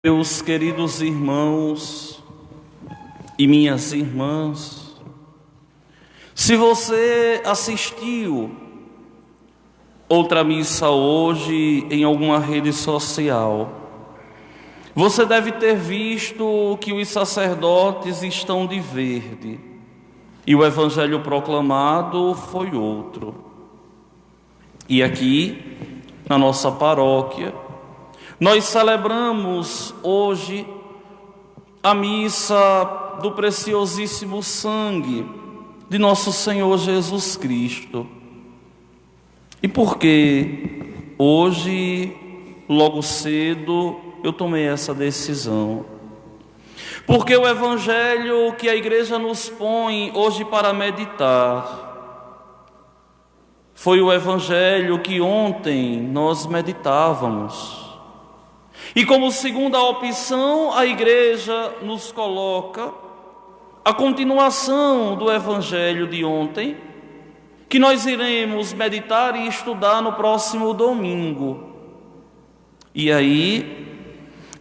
Meus queridos irmãos e minhas irmãs, se você assistiu outra missa hoje em alguma rede social, você deve ter visto que os sacerdotes estão de verde e o evangelho proclamado foi outro. E aqui, na nossa paróquia, nós celebramos hoje a missa do preciosíssimo sangue de nosso Senhor Jesus Cristo. E por que hoje, logo cedo, eu tomei essa decisão? Porque o evangelho que a igreja nos põe hoje para meditar foi o evangelho que ontem nós meditávamos. E como segunda opção, a igreja nos coloca a continuação do evangelho de ontem, que nós iremos meditar e estudar no próximo domingo. E aí,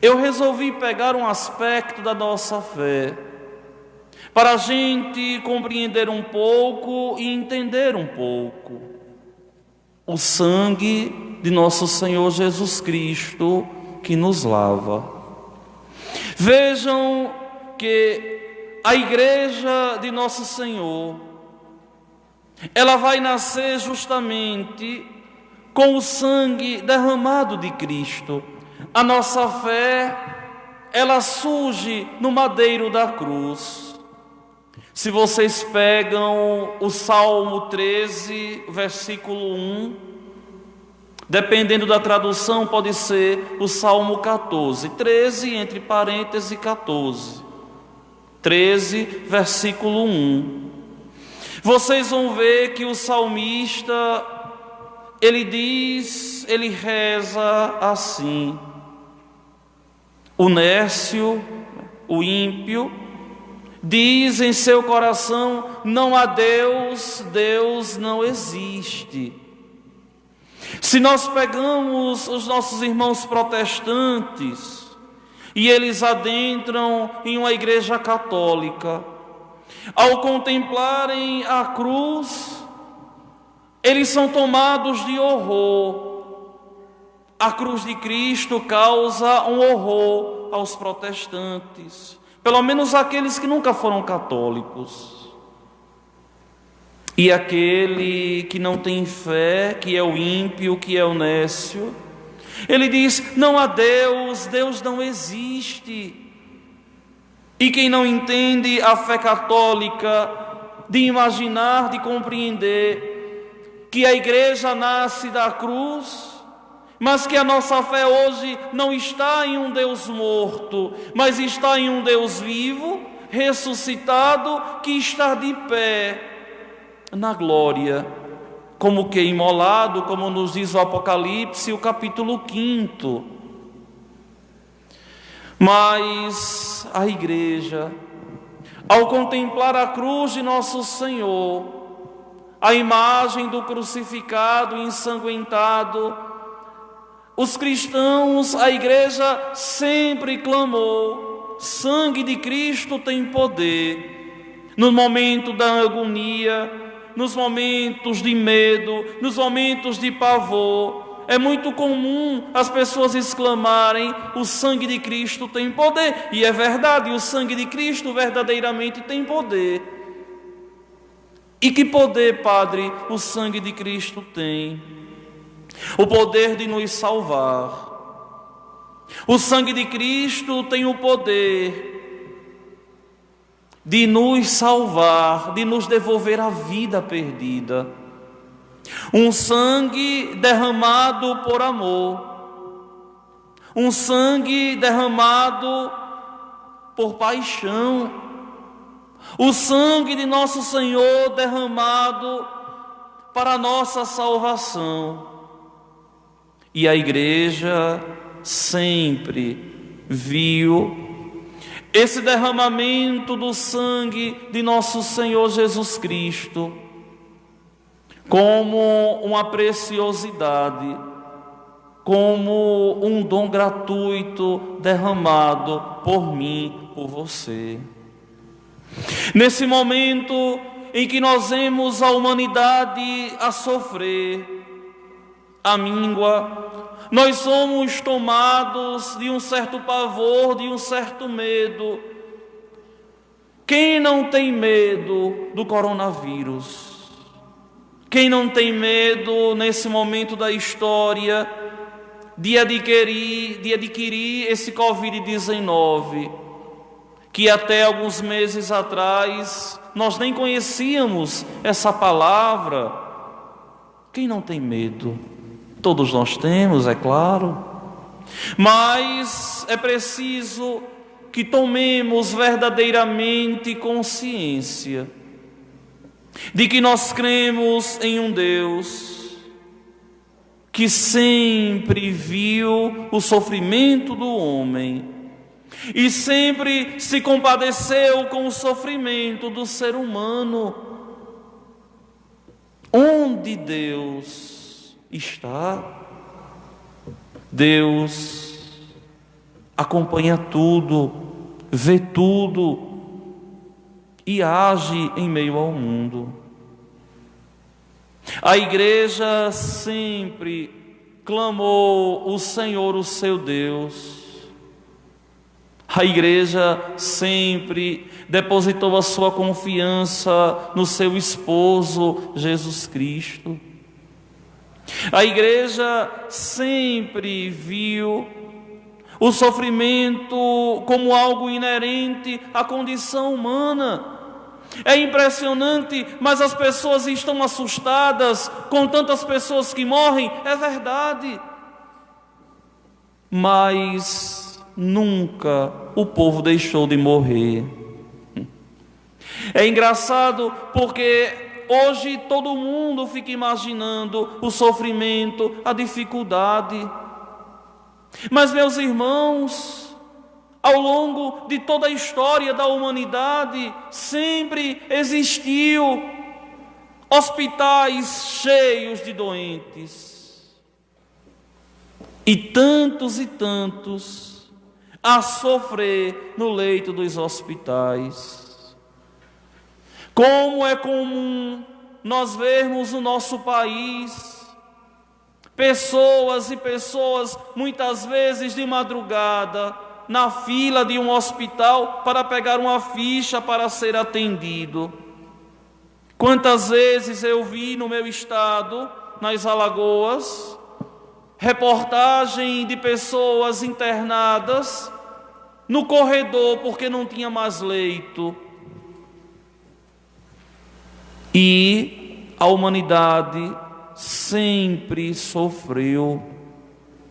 eu resolvi pegar um aspecto da nossa fé, para a gente compreender um pouco e entender um pouco o sangue de nosso Senhor Jesus Cristo, que nos lava. Vejam que a igreja de nosso Senhor, ela vai nascer justamente com o sangue derramado de Cristo. A nossa fé, ela surge no madeiro da cruz. Se vocês pegam o Salmo 13, versículo 1, dependendo da tradução, pode ser o Salmo 14. 13, entre parênteses, 14. 13, versículo 1. Vocês vão ver que o salmista, ele reza assim: o nécio, o ímpio, diz em seu coração: não há Deus, Deus não existe. Se nós pegamos os nossos irmãos protestantes e eles adentram em uma igreja católica, ao contemplarem a cruz, eles são tomados de horror. A cruz de Cristo causa um horror aos protestantes, pelo menos aqueles que nunca foram católicos. E aquele que não tem fé, que é o ímpio, que é o nécio, ele diz: não há Deus, Deus não existe. E quem não entende a fé católica, de imaginar, de compreender que a igreja nasce da cruz, mas que a nossa fé hoje não está em um Deus morto, mas está em um Deus vivo, ressuscitado, que está de pé na glória, como que imolado, como nos diz o Apocalipse, o capítulo 5. Mas a igreja, ao contemplar a cruz de nosso Senhor, a imagem do crucificado e ensanguentado, os cristãos, a igreja sempre clamou: sangue de Cristo tem poder. No momento da agonia, nos momentos de medo, nos momentos de pavor, é muito comum as pessoas exclamarem: o sangue de Cristo tem poder. E é verdade, o sangue de Cristo verdadeiramente tem poder. E que poder, Padre, o sangue de Cristo tem? O poder de nos salvar. O sangue de Cristo tem o poder de nos salvar, de nos devolver a vida perdida. Um sangue derramado por amor, um sangue derramado por paixão, o sangue de nosso Senhor derramado para a nossa salvação. E a igreja sempre viu esse derramamento do sangue de nosso Senhor Jesus Cristo como uma preciosidade, como um dom gratuito derramado por mim, por você. Nesse momento em que nós vemos a humanidade a sofrer, a míngua, nós somos tomados de um certo pavor, de um certo medo. Quem não tem medo do coronavírus? Quem não tem medo nesse momento da história de adquirir esse Covid-19, que até alguns meses atrás nós nem conhecíamos essa palavra? Quem não tem medo? Todos nós temos, é claro, mas é preciso que tomemos verdadeiramente consciência de que nós cremos em um Deus que sempre viu o sofrimento do homem e sempre se compadeceu com o sofrimento do ser humano. Onde Deus está, Deus acompanha tudo, vê tudo e age em meio ao mundo. A igreja sempre clamou o Senhor, o seu Deus. A igreja sempre depositou a sua confiança no seu esposo, Jesus Cristo. A igreja sempre viu o sofrimento como algo inerente à condição humana. É impressionante, mas as pessoas estão assustadas com tantas pessoas que morrem, é verdade. Mas nunca o povo deixou de morrer. É engraçado porque hoje todo mundo fica imaginando o sofrimento, a dificuldade. Mas, meus irmãos, ao longo de toda a história da humanidade, sempre existiu hospitais cheios de doentes. E tantos a sofrer no leito dos hospitais. Como é comum nós vermos no nosso país pessoas e pessoas, muitas vezes de madrugada, na fila de um hospital para pegar uma ficha para ser atendido. Quantas vezes eu vi no meu estado, nas Alagoas, reportagem de pessoas internadas no corredor porque não tinha mais leito. E a humanidade sempre sofreu,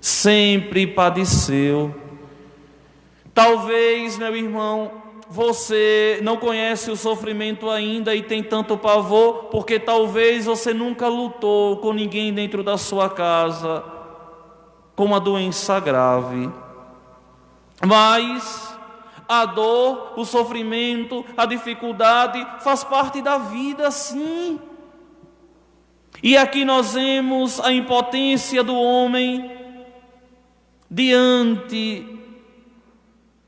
sempre padeceu. Talvez, meu irmão, você não conhece o sofrimento ainda e tem tanto pavor, porque talvez você nunca lutou com ninguém dentro da sua casa com uma doença grave. Mas a dor, o sofrimento, a dificuldade faz parte da vida, sim. E aqui nós vemos a impotência do homem diante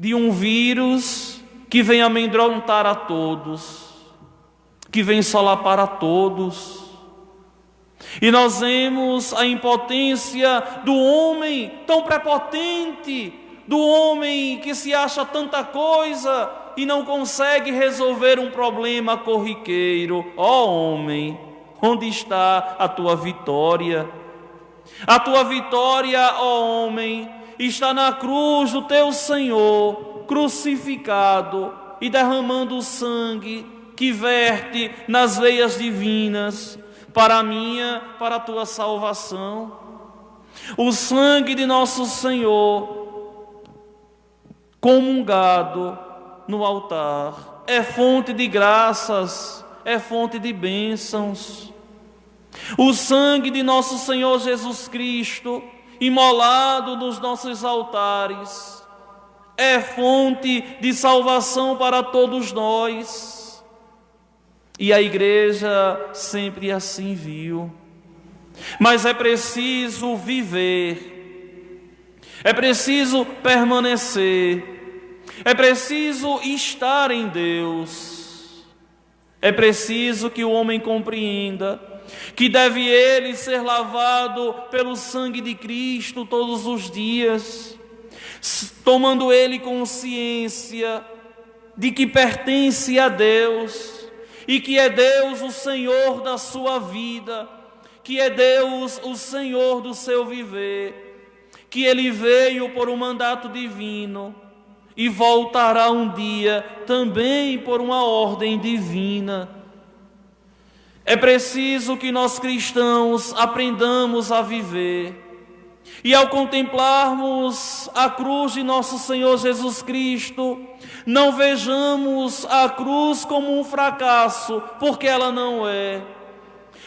de um vírus que vem amedrontar a todos, que vem solapar a todos. E nós vemos a impotência do homem tão prepotente, do homem que se acha tanta coisa e não consegue resolver um problema corriqueiro. Ó homem, onde está a tua vitória? A tua vitória, ó homem, está na cruz do teu Senhor, crucificado e derramando o sangue que verte nas veias divinas para a minha, para a tua salvação. O sangue de nosso Senhor comungado no altar é fonte de graças, é fonte de bênçãos. O sangue de nosso Senhor Jesus Cristo imolado nos nossos altares é fonte de salvação para todos nós. E a igreja sempre assim viu. Mas é preciso viver É preciso permanecer. É preciso estar em Deus. É preciso que o homem compreenda que deve ele ser lavado pelo sangue de Cristo todos os dias, tomando ele consciência de que pertence a Deus e que é Deus o Senhor da sua vida, que é Deus o Senhor do seu viver, que ele veio por um mandato divino e voltará um dia também por uma ordem divina. É preciso que nós cristãos aprendamos a viver e, ao contemplarmos a cruz de nosso Senhor Jesus Cristo, não vejamos a cruz como um fracasso, porque ela não é,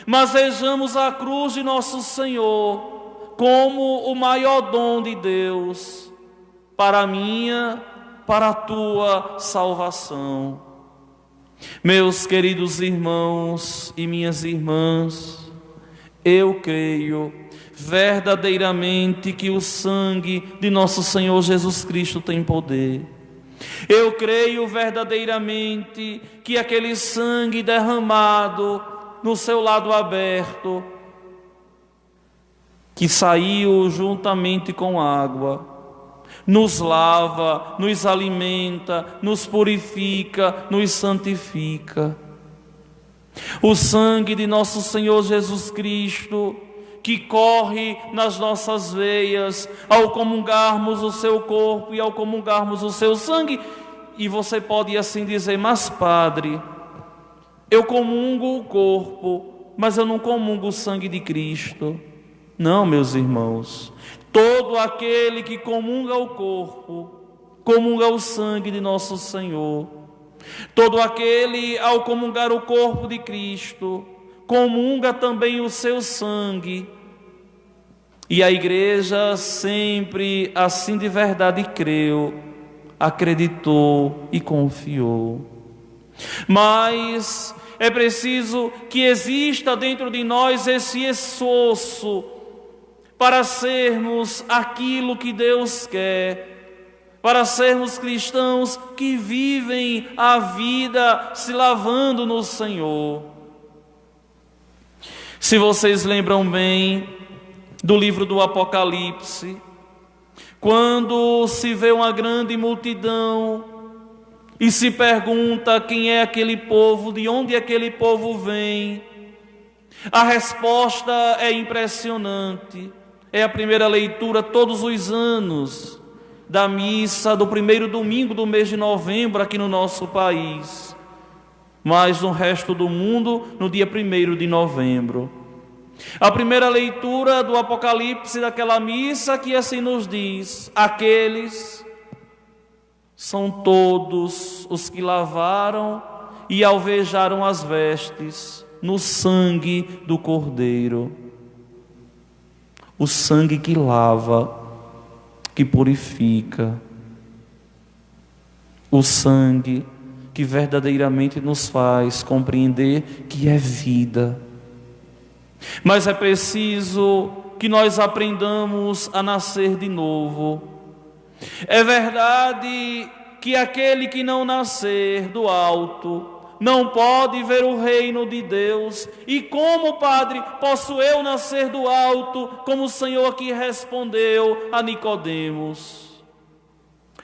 mas vejamos a cruz de nosso Senhor como o maior dom de Deus para a minha, para a tua salvação. Meus queridos irmãos e minhas irmãs, eu creio verdadeiramente que o sangue de nosso Senhor Jesus Cristo tem poder. Eu creio verdadeiramente que aquele sangue derramado no seu lado aberto, que saiu juntamente com água, nos lava, nos alimenta, nos purifica, nos santifica. O sangue de nosso Senhor Jesus Cristo, que corre nas nossas veias ao comungarmos o seu corpo e ao comungarmos o seu sangue. E você pode assim dizer: mas padre, eu comungo o corpo, mas eu não comungo o sangue de Cristo. Não, meus irmãos, todo aquele que comunga o corpo, comunga o sangue de nosso Senhor. Todo aquele, ao comungar o corpo de Cristo, comunga também o seu sangue. E a igreja sempre assim de verdade creu, acreditou e confiou. Mas é preciso que exista dentro de nós esse esforço para sermos aquilo que Deus quer, para sermos cristãos que vivem a vida se lavando no Senhor. Se vocês lembram bem do livro do Apocalipse, quando se vê uma grande multidão e se pergunta quem é aquele povo, de onde aquele povo vem, a resposta é impressionante. É a primeira leitura todos os anos da missa do primeiro domingo do mês de novembro aqui no nosso país, mas no resto do mundo no dia 1º de novembro. A primeira leitura do Apocalipse daquela missa que assim nos diz: aqueles são todos os que lavaram e alvejaram as vestes no sangue do Cordeiro. O sangue que lava, que purifica, o sangue que verdadeiramente nos faz compreender que é vida. Mas é preciso que nós aprendamos a nascer de novo. É verdade que aquele que não nascer do alto não pode ver o reino de Deus. E como, Padre, posso eu nascer do alto? Como o Senhor aqui respondeu a Nicodemos: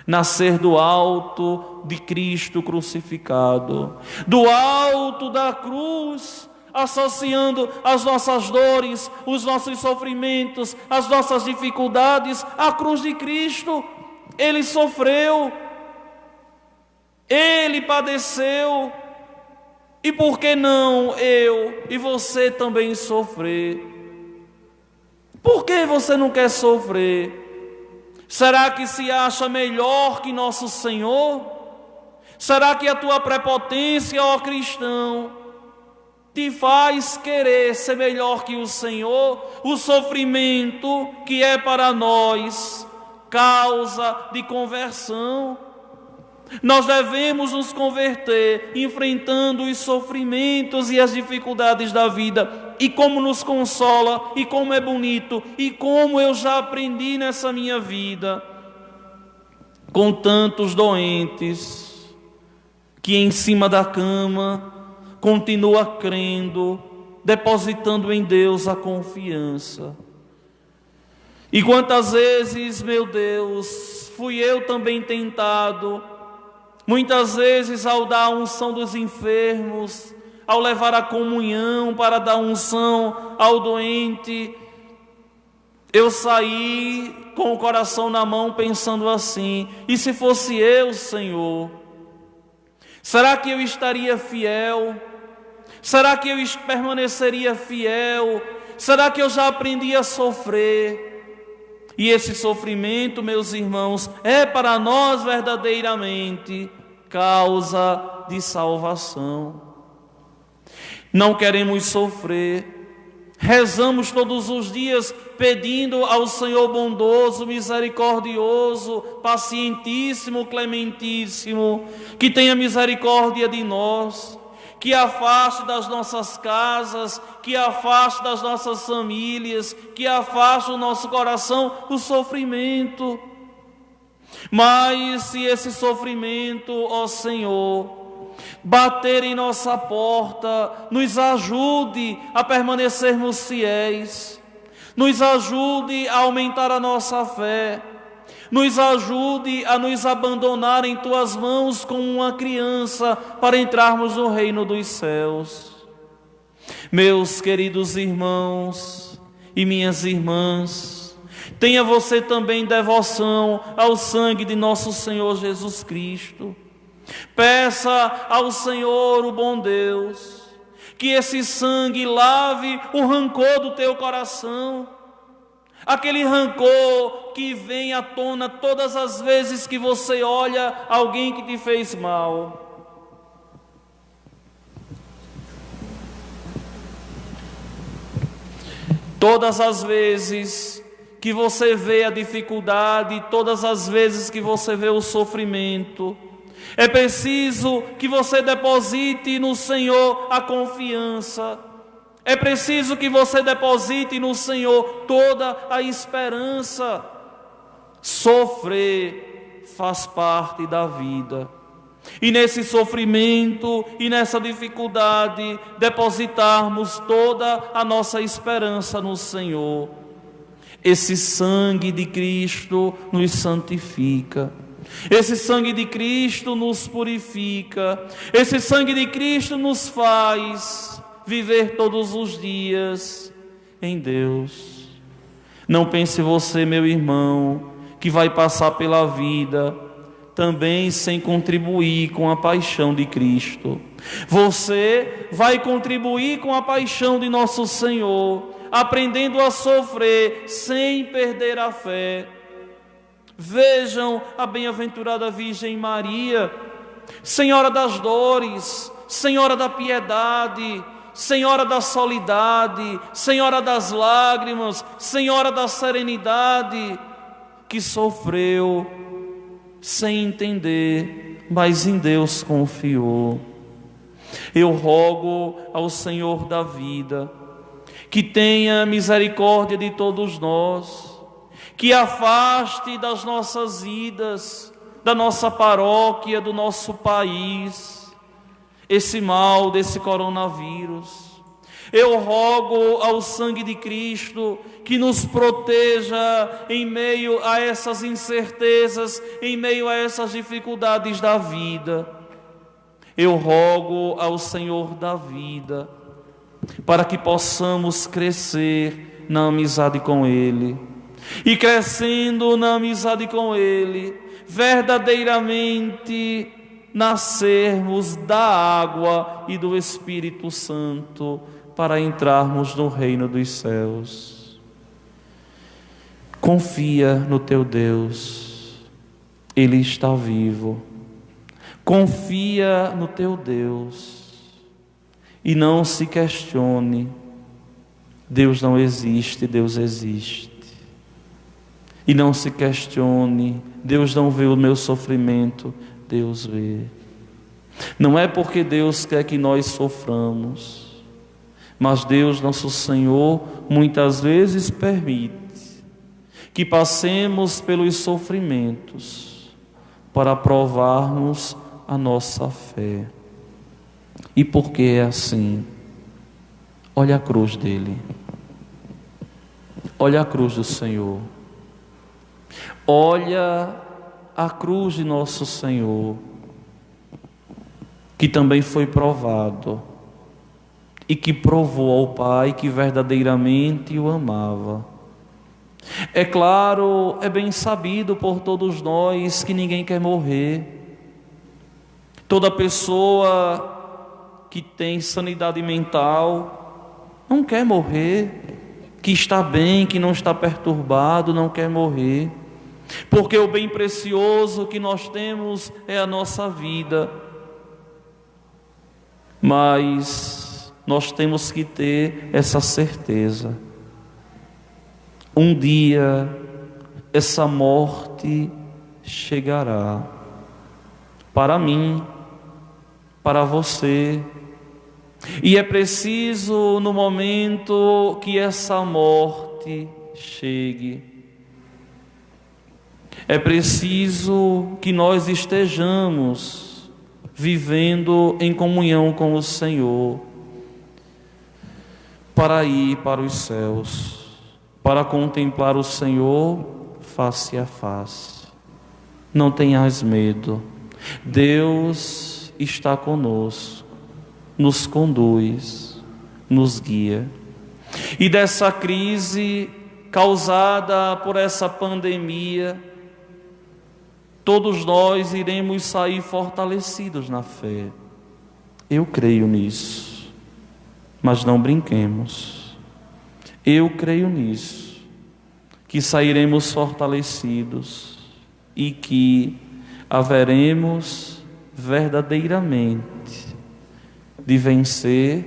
nascer do alto de Cristo crucificado, do alto da cruz, associando as nossas dores, os nossos sofrimentos, as nossas dificuldades à cruz de Cristo. Ele sofreu, Ele padeceu. E por que não eu e você também sofrer? Por que você não quer sofrer? Será que se acha melhor que nosso Senhor? Será que a tua prepotência, ó cristão, te faz querer ser melhor que o Senhor? O sofrimento que é para nós causa de conversão. Nós devemos nos converter, enfrentando os sofrimentos e as dificuldades da vida. E como nos consola, e como é bonito, e como eu já aprendi nessa minha vida, com tantos doentes, que em cima da cama continua crendo, depositando em Deus a confiança. E quantas vezes, meu Deus, fui eu também tentado, muitas vezes ao dar a unção dos enfermos, ao levar a comunhão para dar unção ao doente, eu saí com o coração na mão pensando assim: e se fosse eu, Senhor? Será que eu estaria fiel? Será que eu permaneceria fiel? Será que eu já aprendi a sofrer? E esse sofrimento, meus irmãos, é para nós verdadeiramente causa de salvação. Não queremos sofrer. Rezamos todos os dias pedindo ao Senhor bondoso, misericordioso, pacientíssimo, clementíssimo, que tenha misericórdia de nós, que afaste das nossas casas, que afaste das nossas famílias, que afaste do nosso coração o sofrimento. Mas se esse sofrimento, ó Senhor, bater em nossa porta, nos ajude a permanecermos fiéis, nos ajude a aumentar a nossa fé, nos ajude a nos abandonar em Tuas mãos como uma criança para entrarmos no reino dos céus. Meus queridos irmãos e minhas irmãs, tenha você também devoção ao sangue de nosso Senhor Jesus Cristo. Peça ao Senhor, o bom Deus, que esse sangue lave o rancor do teu coração, aquele rancor que vem à tona todas as vezes que você olha alguém que te fez mal. Todas as vezes que você vê a dificuldade, todas as vezes que você vê o sofrimento, é preciso que você deposite no Senhor a confiança. É preciso que você deposite no Senhor toda a esperança. Sofrer faz parte da vida. E nesse sofrimento e nessa dificuldade, depositarmos toda a nossa esperança no Senhor. Esse sangue de Cristo nos santifica. Esse sangue de Cristo nos purifica. Esse sangue de Cristo nos faz viver todos os dias em Deus. Não pense você, meu irmão, que vai passar pela vida também sem contribuir com a paixão de Cristo. Você vai contribuir com a paixão de nosso Senhor, aprendendo a sofrer sem perder a fé. Vejam a bem-aventurada Virgem Maria, Senhora das dores, Senhora da piedade, Senhora da solidariedade, Senhora das lágrimas, Senhora da serenidade, que sofreu sem entender, mas em Deus confiou. Eu rogo ao Senhor da vida que tenha misericórdia de todos nós, que afaste das nossas vidas, da nossa paróquia, do nosso país, esse mal desse coronavírus. Eu rogo ao sangue de Cristo que nos proteja em meio a essas incertezas, em meio a essas dificuldades da vida. Eu rogo ao Senhor da vida para que possamos crescer na amizade com Ele. E crescendo na amizade com Ele, verdadeiramente nascermos da água e do Espírito Santo para entrarmos no reino dos céus. Confia no teu Deus, Ele está vivo. Confia no teu Deus e não se questione. Deus não existe, Deus existe. E não se questione, Deus não vê o meu sofrimento, Deus vê. Não é porque Deus quer que nós soframos, mas Deus, nosso Senhor, muitas vezes permite que passemos pelos sofrimentos para provarmos a nossa fé. E por que é assim? Olha a cruz dele. Olha a cruz do Senhor. Olha a cruz de nosso Senhor, que também foi provado e que provou ao Pai que verdadeiramente o amava. É claro, é bem sabido por todos nós que ninguém quer morrer. Toda pessoa que tem sanidade mental não quer morrer, que está bem, que não está perturbado, não quer morrer, porque o bem precioso que nós temos é a nossa vida. Mas nós temos que ter essa certeza: um dia essa morte chegará, para mim, para você. E é preciso, no momento que essa morte chegue, é preciso que nós estejamos vivendo em comunhão com o Senhor, para ir para os céus, para contemplar o Senhor face a face. Não tenhas medo, Deus está conosco, nos conduz, nos guia. E dessa crise causada por essa pandemia, todos nós iremos sair fortalecidos na fé. Eu creio nisso, mas não brinquemos. Eu creio nisso, que sairemos fortalecidos e que haveremos verdadeiramente de vencer,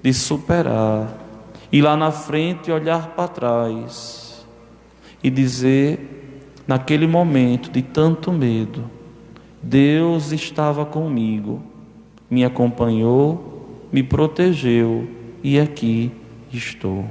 de superar, e lá na frente olhar para trás e dizer, naquele momento de tanto medo, Deus estava comigo, me acompanhou, me protegeu e aqui estou.